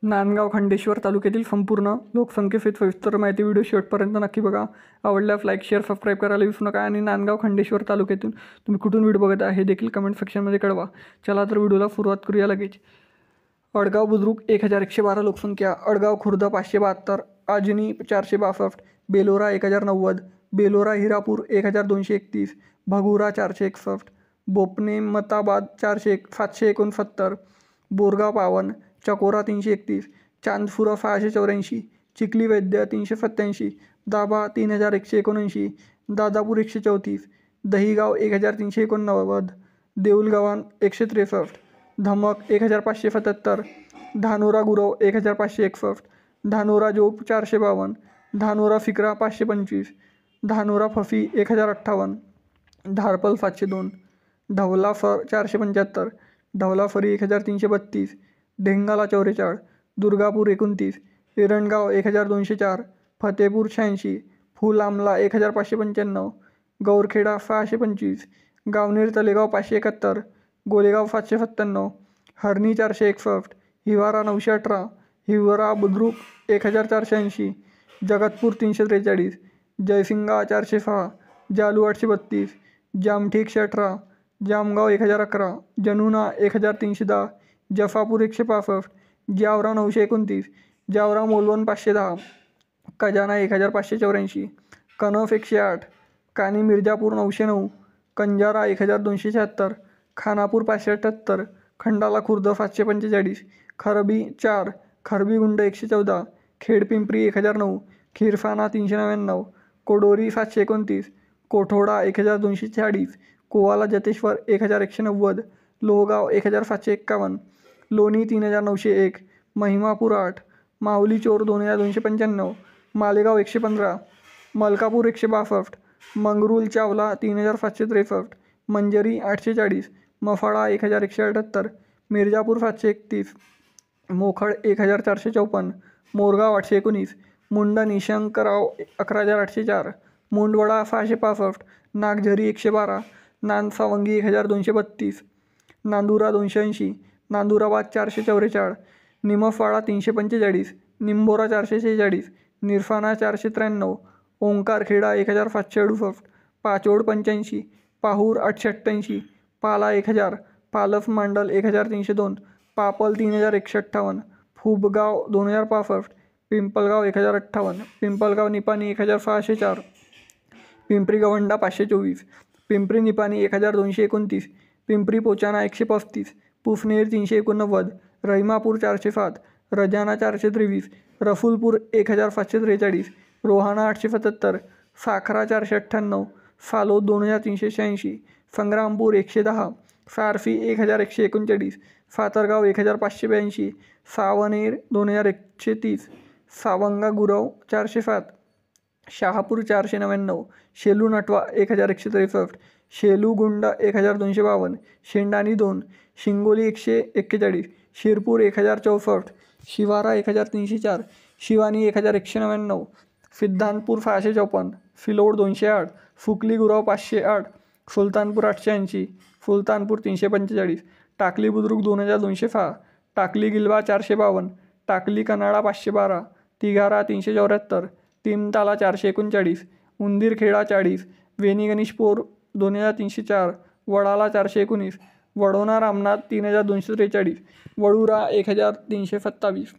नांदगाव खंडेश्वर तालुक्यातील संपूर्ण लोकसंख्येसहित सविस्तर माहिती व्हिडिओ शेवटपर्यंत नक्की बघा. आवडल्यास लाईक शेअर सबस्क्राईब करायला विसरू नका. आणि नांदगाव खंडेश्वर तालुक्यातून तुम्ही कुठून व्हिडिओ बघत आहे हे देखील कमेंट सेक्शनमध्ये कळवा. चला तर व्हिडिओला सुरुवात करूया लगेच. अडगाव बुद्रुक 1112 लोकसंख्या, अडगाव खुर्द 572, आजनी 462, बेलोरा 1090, बेलोरा हिरापूर 1231, भगुरा 461, बोपणे मताबाद 769, बोरगाव 52, चकोरा 331, चांदफुरा 684, चिखली वैद्य 387, दाभा 3179, दादापूर 134, दहीगाव 1389, देऊलगव्हाण 163, धमक 1577, धानोरा गुरव 1561, धानोरा जोप 452, धानोरा फिकरा 525, धानोरा फफी 1058, धारपल 702, ढवला फर 475, ढवला फरी 1332, ढेंगाला 44, दुर्गापूर 29, एरणगाव 1204, फतेपूर 86, फुल आमला 1595, गौरखेडा 625, गावनेर तलेगाव 571, गोलेगाव 797, हरणी 461, हिवारा 918, हिवरा बुद्रुक 1480, जगतपूर 343, जयसिंगा 406, जालू 832, जामठी 118, जामगाव 1011, जनुना 1310, जफापूर 165, जावरा 929, जावरा मोलवण 510, खजाना 1584, कनफ 108, कानी मिर्जापूर 909, कंजारा 1276, खानापूर 578, खंडाला खुर्द 745, खरबी 4, खरबी गुंड 114, खेडपिंपरी 1009, खिरफाना 399, कोडोरी 729, कोठोडा 1240, कोवाला जतेश्वर 1190, लोहगाव 1751, लोणी 3901, महिमापूर 8, माऊली चोर 2295, मालेगाव 115, मलकापूर 162, मंगरुल चावला 3763, मंजरी 840, मफाळा 1178, मिर्जापूर 731, मोखड 1454, मोरगाव 819, मुंड निशंकराव 11804, मुंडवडा 665, नागझरी 112, नानसावंगी 1232, नांदुरा 280, नांदुराबाद 444, निमफवाडा 345, निंबोरा 446, निरफाना 493, ओंकारखेडा 1568, पाचोड 85, पाहूर 888, पाला 1000, पालफ मांडल 1302, पापल 3158, फुबगाव 2065, पिंपलगाव 1058, पिंपलगाव निपाणी 1604, पिंपरी गवंडा 524, पिंपरी निपाणी 1229, पिंपरी पोचाना 135, पुफनेर 389, रहिमापूर 407, रजाना 423, रफुलपूर 1543, रोहाणा 877, साखरा 498, फालोद 2386, संग्रामपूर 110, सारफी 1139, फातरगाव 1582, सावनेर 2130, सावंगा गुरव 407, शहापूर 499, शेलू नटवा 1163, शेलू गुंड 1252, शेंडाणी 2, शिंगोली 141, शिरपूर 1064, शिवारा 1304, शिवानी 1199, सिद्धांतपूर 654, फिलोड 208, फुकली गुराव 508, सुलतानपूर 880, सुलतानपूर 345, टाकली बुद्रुक 2206, टाकली गिलबा 452, टाकली कनाळा 512, तिघारा 374, तीमताला 439, उंदीरखेडा 40, वेणी गणेशपूर 2304, वडाला 419, वडोना रामनाथ 3243, वडुरा 1327,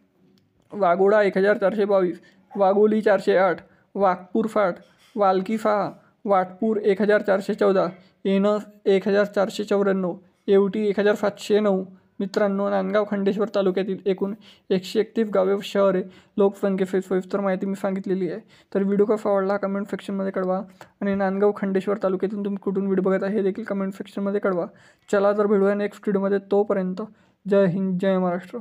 वाघोडा 1422, वाघोली 408, वाघपूर 60, वालकी 6, वाटपूर 1414, एनस 1494, येवटी 1709. मित्रांनो, नांदगाव खंडेश्वर तालुक्यातील एकूण 131 गावे व शहरे लोकसंख्येची सविस्तर माहिती मी सांगितलेली आहे. तर व्हिडिओ कसा आवडला कमेंट सेक्शनमध्ये कळवा. आणि नांदगाव खंडेश्वर तालुक्यातून तुम्ही कुठून व्हिडिओ बघत आहे हे देखील कमेंट सेक्शनमध्ये कळवा. चला तर भेटूया नेक्स्ट व्हिडिओमध्ये. तोपर्यंत जय हिंद, जय महाराष्ट्र.